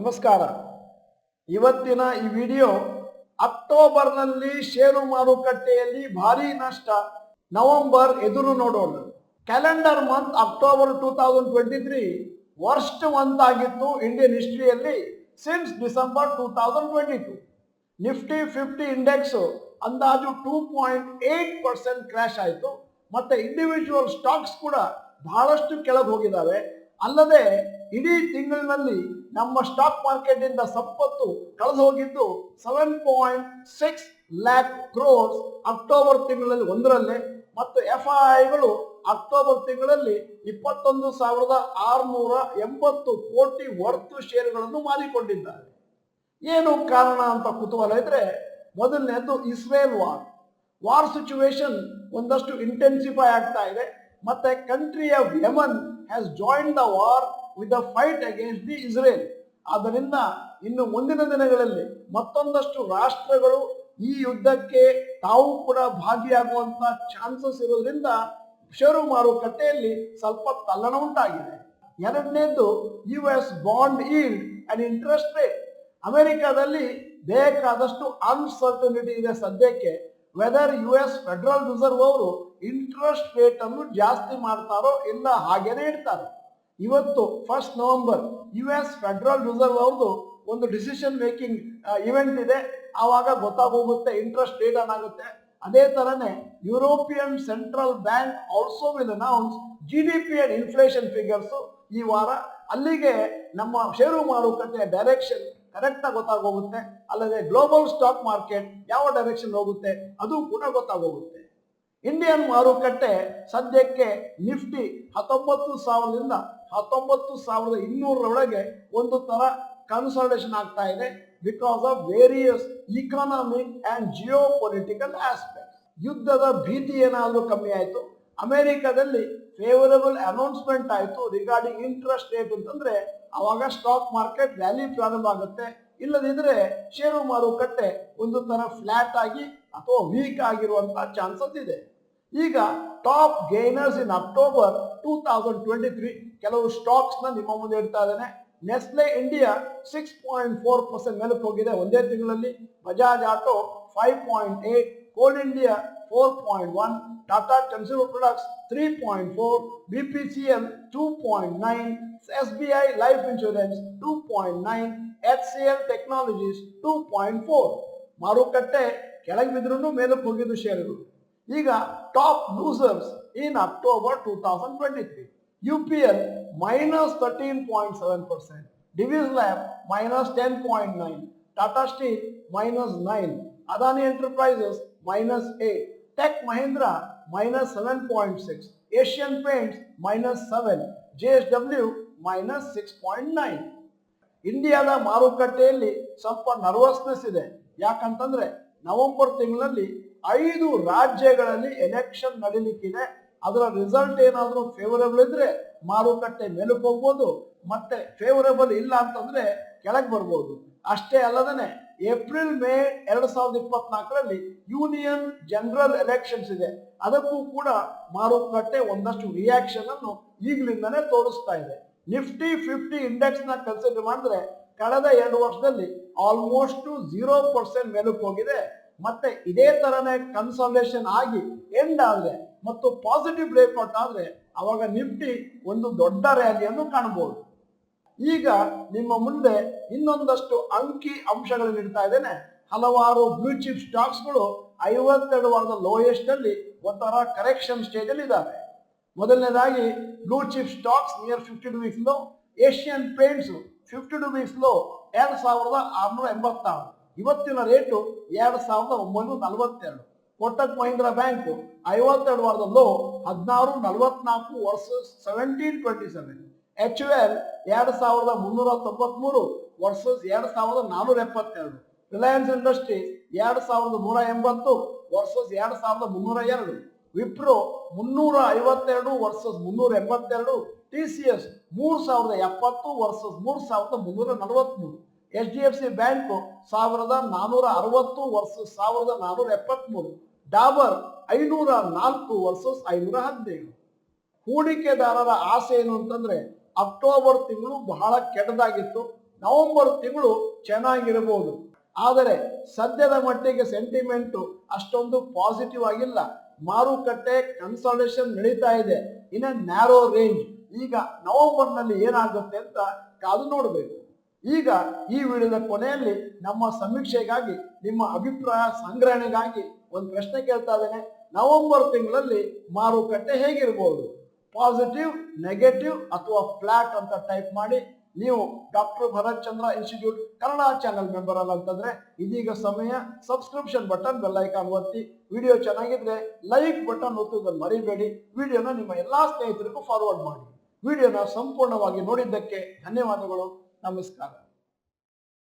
ನಮಸ್ಕಾರ. ಇವತ್ತಿನ ಈ ವಿಡಿಯೋ ಅಕ್ಟೋಬರ್ನಲ್ಲಿ ಷೇರು ಮಾರುಕಟ್ಟೆಯಲ್ಲಿ ಭಾರಿ ನಷ್ಟ, ನವೆಂಬರ್ ಎದುರು ನೋಡೋಣ. Calendar month October 2023 worst month ಆಗಿತ್ತು ಇಂಡಿಯನ್ ಹಿಸ್ಟ್ರಿಯಲ್ಲಿ ಸಿನ್ಸ್ ಡಿಸೆಂಬರ್ 2022. ನಿಫ್ಟಿ 50 ಇಂಡೆಕ್ಸ್ ಅಂದಾಜು 2.8% ಕ್ರ್ಯಾಶ್ ಆಯಿತು. ಮತ್ತೆ ಇಂಡಿವಿಜುವಲ್ ಸ್ಟಾಕ್ಸ್ ಕೂಡ ಬಹಳಷ್ಟು ಕೆಳಗೆ ಹೋಗಿದ್ದಾವೆ. ಅಲ್ಲದೆ ಇಡೀ ತಿಂಗಳಿನಲ್ಲಿ ನಮ್ಮ ಸ್ಟಾಕ್ ಮಾರ್ಕೆಟ್ ಇಂದ ಸಂಪತ್ತು ಕಳೆದು ಹೋಗಿದ್ದು 7.6 ಲ್ಯಾಕ್ ಕ್ರೋರ್ಸ್ ಅಕ್ಟೋಬರ್ ತಿಂಗಳಲ್ಲಿ ಒಂದರಲ್ಲೇ. ಮತ್ತು ಎಫ್ಐಗಳು ಅಕ್ಟೋಬರ್ ತಿಂಗಳಲ್ಲಿ 21,680 ಕೋಟಿ ವರ್ತು ಷೇರುಗಳನ್ನು ಮಾರಿಕೊಂಡಿದ್ದಾರೆ. ಏನು ಕಾರಣ ಅಂತ ಕುತೂಹಲ ಇದ್ರೆ, ಮೊದಲನೇದು ಇಸ್ರೇಲ್ ವಾರ್ ಸಿಚುವೇಶನ್ ಒಂದಷ್ಟು ಇಂಟೆನ್ಸಿಫೈ ಆಗ್ತಾ ಇದೆ. ಮತ್ತೆ country of Yemen has join the war with the fight against the Israel. ಆದ್ದರಿಂದ ಇನ್ನು ಮುಂದಿನ ದಿನಗಳಲ್ಲಿ ಮತ್ತೊಂದಷ್ಟು ರಾಷ್ಟ್ರಗಳು ಈ ಯುದ್ಧಕ್ಕೆ ತಾವು ಕೂಡ ಭಾಗಿಯಾಗುವಂತ ಚಾನ್ಸಸ್ ಇರೋದ್ರಿಂದ ಷೇರು ಮಾರುಕಟ್ಟೆಯಲ್ಲಿ ಸ್ವಲ್ಪ ತಲ್ಲಣ ಉಂಟಾಗಿದೆ. ಎರಡನೇದು US bond yield and interest rate. ಅಮೆರಿಕಾದಲ್ಲಿ ಬೇಕಾದಷ್ಟು ಅನ್ಸರ್ಟನಿಟಿ ಇದೆ ಸದ್ಯಕ್ಕೆ. ವೆದರ್ US ಫೆಡರಲ್ ರಿಸರ್ವ್ ಅವರು ಇಂಟ್ರೆಸ್ಟ್ ರೇಟ್ ಅನ್ನು ಜಾಸ್ತಿ ಮಾಡ್ತಾರೋ ಇಲ್ಲ ಹಾಗೇನೆ ಇಡ್ತಾರೋ. ಇವತ್ತು 1 ನವೆಂಬರ್ US ಫೆಡರಲ್ ರಿಸರ್ವ್ ಅವ್ರದ್ದು ಒಂದು ಡಿಸಿಷನ್ ಮೇಕಿಂಗ್ ಇವೆಂಟ್ ಇದೆ. ಆವಾಗ ಗೊತ್ತಾಗೋಗುತ್ತೆ ಇಂಟ್ರೆಸ್ಟ್ ರೇಟ್ ಏನಾಗುತ್ತೆ. ಅದೇ ತರನೇ European central bank also will announce GDP and inflation figures ಈ ವಾರ. ಅಲ್ಲಿಗೆ ನಮ್ಮ ಷೇರು ಮಾರುಕಟ್ಟೆಯ ಡೈರೆಕ್ಷನ್ ಕರೆಕ್ಟ್ ಆಗಿ ಗೊತ್ತಾಗೋಗುತ್ತೆ. ಅಲ್ಲದೆ ಗ್ಲೋಬಲ್ ಸ್ಟಾಕ್ ಮಾರ್ಕೆಟ್ ಯಾವ ಡೈರೆಕ್ಷನ್ ಹೋಗುತ್ತೆ ಅದು ಕೂಡ ಗೊತ್ತಾಗೋಗುತ್ತೆ. ಇಂಡಿಯನ್ ಮಾರುಕಟ್ಟೆ ಸದ್ಯಕ್ಕೆ ನಿಫ್ಟಿ 19,000ದಿಂದ 19,200 ಒಂದು ತರ ಕನ್ಸಲ್ಟೇಷನ್ ಆಗ್ತಾ ಇದೆ because of various economic and Jio political aspect. ಯುದ್ಧದ ಭೀತಿ ಏನಾದರೂ ಕಮ್ಮಿ ಆಯಿತು, ಅಮೆರಿಕದಲ್ಲಿ ಫೇವರಬಲ್ ಅನೌನ್ಸ್ಮೆಂಟ್ ಆಯಿತು ರಿಗಾರ್ಡಿಂಗ್ ಇಂಟ್ರೆಸ್ಟ್ ರೇಟ್ ಅಂತಂದ್ರೆ ಅವಾಗ ಸ್ಟಾಕ್ ಮಾರ್ಕೆಟ್ ರ್ಯಾಲಿ ಪ್ರಾರಂಭ ಆಗುತ್ತೆ. ಇಲ್ಲದಿದ್ರೆ ಷೇರು ಮಾರುಕಟ್ಟೆ ಒಂದು ತರ ಫ್ಲಾಟ್ ಆಗಿ ಅಥವಾ ವೀಕ್ ಆಗಿರುವಂತಹ ಚಾನ್ಸಸ್ ಇದೆ. ಈಗ ಟಾಪ್ ಗೇನರ್ಸ್ ಇನ್ ಅಕ್ಟೋಬರ್ 2023 ಕೆಲವು ಸ್ಟಾಕ್ಸ್ ನ ನಿಮ್ಮ ಮುಂದೆ ಇಡ್ತಾ ಇದ್ದೇನೆ. ನೆಸ್ಲೆ ಇಂಡಿಯಾ 6.4% ಮೇಲಕ್ಕೆ ಹೋಗಿದೆ ಒಂದೇ ತಿಂಗಳಲ್ಲಿ. ಬಜಾಜ್ ಆಟೋ 5.8, ಕೋಲ್ India 4.1, Tata consumer products 3.4, BPCL 2.9, SBI life insurance 2.9, HCL technologies 2.4. ಮಾರುಕಟ್ಟೆ ಕೆಳಗೆ ಬಿದ್ರೂ ಮೇಲಕ್ಕೆ ಹೋಗಿದ್ದು ಷೇರುಗಳು. ಈಗ top losers in October 2023. UPL -13.7%, Divi's Lab -10.9, Tata Steel -9, Adani Enterprises -8, Tech Mahindra -7.6, Asian Paints -7, JSW -6.9. ಇಂಡಿಯಾದ ಮಾರುಕಟ್ಟೆಯಲ್ಲಿ ಸ್ವಲ್ಪ ನರ್ವಸ್ನೆಸ್ ಇದೆ. ಯಾಕಂತಂದ್ರೆ ನವೆಂಬರ್ ತಿಂಗಳಲ್ಲಿ 5 ರಾಜ್ಯಗಳಲ್ಲಿ ಎಲೆಕ್ಷನ್ ನಡೀಲಿಕ್ಕಿದೆ. ಅದರ ರಿಸಲ್ಟ್ ಏನಾದರೂ ಫೇವರಬಲ್ ಇದ್ರೆ ಮಾರುಕಟ್ಟೆ ಮೇಲಕ್ಕೆ ಹೋಗ್ಬೋದು, ಮತ್ತೆ ಫೇವರಬಲ್ ಇಲ್ಲ ಅಂತಂದ್ರೆ ಕೆಳಗೆ ಬರ್ಬೋದು. ಅಷ್ಟೇ ಅಲ್ಲದೇ ಏಪ್ರಿಲ್ ಮೇ 2024ರಲ್ಲಿ ಯೂನಿಯನ್ ಜನರಲ್ ಎಲೆಕ್ಷನ್ಸ್ ಇದೆ. ಅದಕ್ಕೂ ಕೂಡ ಮಾರುಕಟ್ಟೆ ಒಂದಷ್ಟು ರಿಯಾಕ್ಷನ್ ಅನ್ನು ಈಗಲಿಂದನೇ ತೋರಿಸ್ತಾ ಇದೆ. ನಿಫ್ಟಿ 50 ಇಂಡೆಕ್ಸ್ ನ ಕನ್ಸಿಡರ್ ಮಾಡಿದ್ರೆ ಕಳೆದ 2 ವರ್ಷದಲ್ಲಿ ಆಲ್ಮೋಸ್ಟ್ 0% ಮೇಲಕ್ಕೆ ಹೋಗಿದೆ. ಮತ್ತೆ ಇದೇ ತರನೇ ಕನ್ಸಾಲಿಡೇಷನ್ ಆಗಿ ಎಂಡ್ ಆದ್ರೆ ಮತ್ತು ಪಾಸಿಟಿವ್ ಬ್ರೇಕ್ಔಟ್ ಆದ್ರೆ ಅವಾಗ ನಿಫ್ಟಿ ಒಂದು ದೊಡ್ಡ ರ್ಯಾಲಿಯನ್ನು ಕಾಣಬಹುದು. ಈಗ ನಿಮ್ಮ ಮುಂದೆ ಇನ್ನೊಂದಷ್ಟು ಅಂಕಿ ಅಂಶಗಳನ್ನು ಇಡ್ತಾ ಇದ್ದೇನೆ. ಹಲವಾರು ಬ್ಲೂ ಚಿಪ್ ಸ್ಟಾಕ್ಸ್ಗಳು 52 ವಾರದ ಲೋಯೆಸ್ಟ್ ಅಲ್ಲಿ ಒಂಥರ ಕರೆಕ್ಷನ್ ಸ್ಟೇಜ್ ಅಲ್ಲಿ ಇದ್ದಾವೆ. ಮೊದಲನೇದಾಗಿ blue chip stocks near 52 weeks low. Asian paints 52 weeks low 2,686, ಇವತ್ತಿನ ರೇಟು 2,942. ಕೋಟಕ್ ಮಹೀಂದ್ರ ಬ್ಯಾಂಕ್ 52 ವಾರದ low 1644 versus 1727. HUL 2,393 versus 2,472. Reliance industries 2,180 versus 2,302. Wipro 352 versus 382. TCS 3,070 versus 3,343. HDFC bank 1,460 versus 1,473. Dabur 504 versus 517. ಹೂಡಿಕೆದಾರರ ಆಸೆ ಏನು ಅಂತಂದ್ರೆ ಅಕ್ಟೋಬರ್ ತಿಂಗಳು ಬಹಳ ಕೆಟ್ಟದಾಗಿತ್ತು. ನವೆಂಬರ್ ತಿಂಗಳು ಚೆನ್ನಾಗಿರಬಹುದು. ಆದರೆ ಸದ್ಯದ ಮಟ್ಟಿಗೆ ಸೆಂಟಿಮೆಂಟು ಅಷ್ಟೊಂದು ಪಾಸಿಟಿವ್ ಆಗಿಲ್ಲ. ಮಾರುಕಟ್ಟೆ ಕನ್ಸಲ್ಟೇಷನ್ ನಡೀತಾ ಇದೆ ಇನ್ ಎ ನ್ಯಾರೋ ರೇಂಜ್. ಈಗ ನವೆಂಬರ್ ನಲ್ಲಿ ಏನಾಗುತ್ತೆ ಅಂತ ಕಾದು ನೋಡಬೇಕು. ಈಗ ಈ ವಿಡಿಯೋದ ಕೊನೆಯಲ್ಲಿ ನಮ್ಮ ಸಮೀಕ್ಷೆಗಾಗಿ, ನಿಮ್ಮ ಅಭಿಪ್ರಾಯ ಸಂಗ್ರಹಣೆಗಾಗಿ ಒಂದು ಪ್ರಶ್ನೆ ಕೇಳ್ತಾ ಇದ್ದೇನೆ. ನವೆಂಬರ್ ತಿಂಗಳಲ್ಲಿ ಮಾರುಕಟ್ಟೆ ಹೇಗಿರಬಹುದು? ಪಾಸಿಟಿವ್, ನೆಗೆಟಿವ್ ಅಥವಾ ಫ್ಲಾಟ್ ಅಂತ ಟೈಪ್ ಮಾಡಿ. ನೀವು ಡಾಕ್ಟರ್ ಭರತ್ ಚಂದ್ರ ಇನ್ಸ್ಟಿಟ್ಯೂಟ್ ಕನ್ನಡ ಚಾನೆಲ್ ಮೆಂಬರ್ ಅಲ್ಲ ಅಂತಂದ್ರೆ ಇದೀಗ ಸಮಯ ಸಬ್ಸ್ಕ್ರಿಪ್ಷನ್ ಬಟನ್, ಬೆಲ್ ಐಕಾನ್ ಒತ್ತಿ. ವಿಡಿಯೋ ಚೆನ್ನಾಗಿದ್ರೆ ಲೈಕ್ ಬಟನ್ ಒತ್ತುವುದನ್ನು ಮರಿಬೇಡಿ. ವಿಡಿಯೋನ ನಿಮ್ಮ ಎಲ್ಲಾ ಸ್ನೇಹಿತರಿಗೂ ಫಾರ್ವರ್ಡ್ ಮಾಡಿ. ವಿಡಿಯೋನ ಸಂಪೂರ್ಣವಾಗಿ ನೋಡಿದ್ದಕ್ಕೆ ಧನ್ಯವಾದಗಳು. ನಮಸ್ಕಾರ.